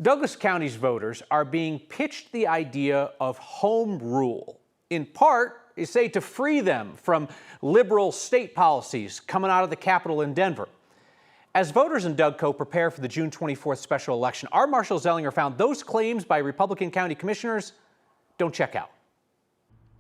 Douglas County's voters are being pitched the idea of home rule, in part, they say, to free them from liberal state policies coming out of the Capitol in Denver. As voters in Dougco prepare for the June 24th special election, our Marshall Zelinger found those claims by Republican county commissioners don't check out.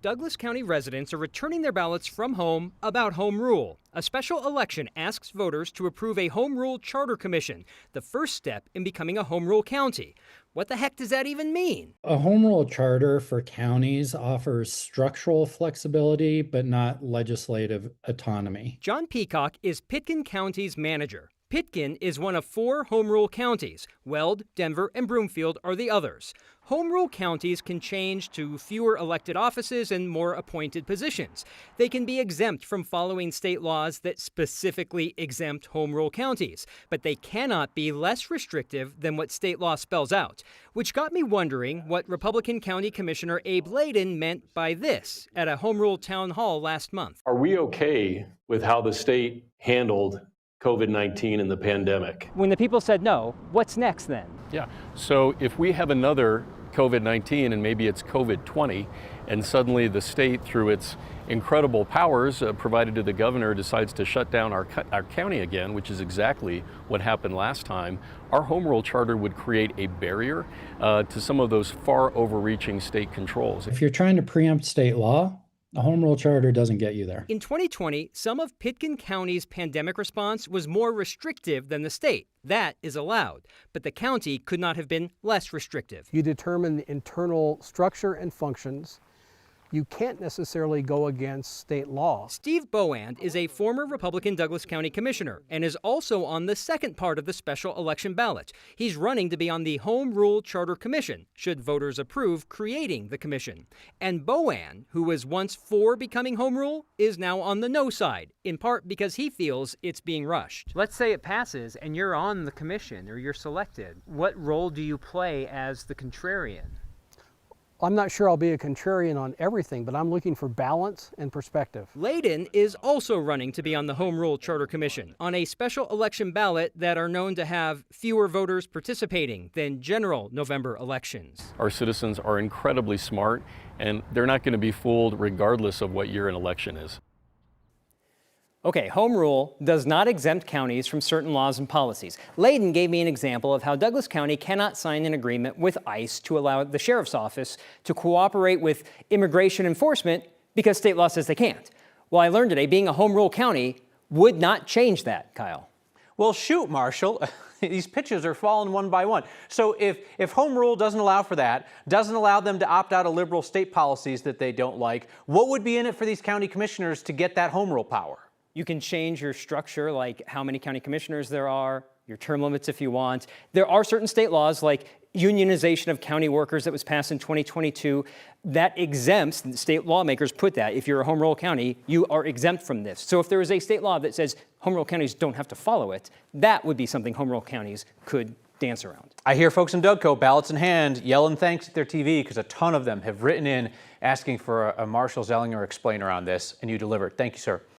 Douglas County residents are returning their ballots from home about home rule. A special election asks voters to approve a home rule charter commission, the first step in becoming a home rule county. What the heck does that even mean? A home rule charter for counties offers structural flexibility, but not legislative autonomy. John Peacock is Pitkin County's manager. Pitkin is one of 4 home rule counties. Weld, Denver, and Broomfield are the others. Home rule counties can change to fewer elected offices and more appointed positions. They can be exempt from following state laws that specifically exempt home rule counties, but they cannot be less restrictive than what state law spells out, which got me wondering what Republican County Commissioner Abe Layden meant by this at a home rule town hall last month. Are we okay with how the state handled COVID-19 and the pandemic? When the people said no, what's next then? Yeah, so if we have another COVID-19 and maybe it's COVID-20, and suddenly the state, through its incredible powers provided to the governor, decides to shut down our county again, which is exactly what happened last time, our home rule charter would create a barrier to some of those far overreaching state controls. If you're trying to preempt state law, a home rule charter doesn't get you there. In 2020, some of Pitkin County's pandemic response was more restrictive than the state. That is allowed, but the county could not have been less restrictive. You determine the internal structure and functions. You can't necessarily go against state law. Steve Boand is a former Republican Douglas County commissioner and is also on the second part of the special election ballot. He's running to be on the Home Rule Charter Commission, should voters approve creating the commission. And Boand, who was once for becoming home rule, is now on the no side, in part because he feels it's being rushed. Let's say it passes and you're on the commission or you're selected. What role do you play as the contrarian? I'm not sure I'll be a contrarian on everything, but I'm looking for balance and perspective. Layden is also running to be on the Home Rule Charter Commission on a special election ballot that are known to have fewer voters participating than general November elections. Our citizens are incredibly smart, and they're not going to be fooled regardless of what year an election is. Okay, home rule does not exempt counties from certain laws and policies. Layden gave me an example of how Douglas County cannot sign an agreement with ICE to allow the sheriff's office to cooperate with immigration enforcement because state law says they can't. Well, I learned today being a home rule county would not change that, Kyle. Well, shoot, Marshall. These pitches are falling one by one. So if home rule doesn't allow for that, doesn't allow them to opt out of liberal state policies that they don't like, what would be in it for these county commissioners to get that home rule power? You can change your structure, like how many county commissioners there are, your term limits if you want. There are certain state laws, like unionization of county workers that was passed in 2022, that exempts, state lawmakers put that, if you're a home rule county, you are exempt from this. So if there is a state law that says home rule counties don't have to follow it, that would be something home rule counties could dance around. I hear folks in Dougco, ballots in hand, yelling thanks at their TV because a ton of them have written in asking for a Marshall Zelinger explainer on this, and you delivered. Thank you, sir.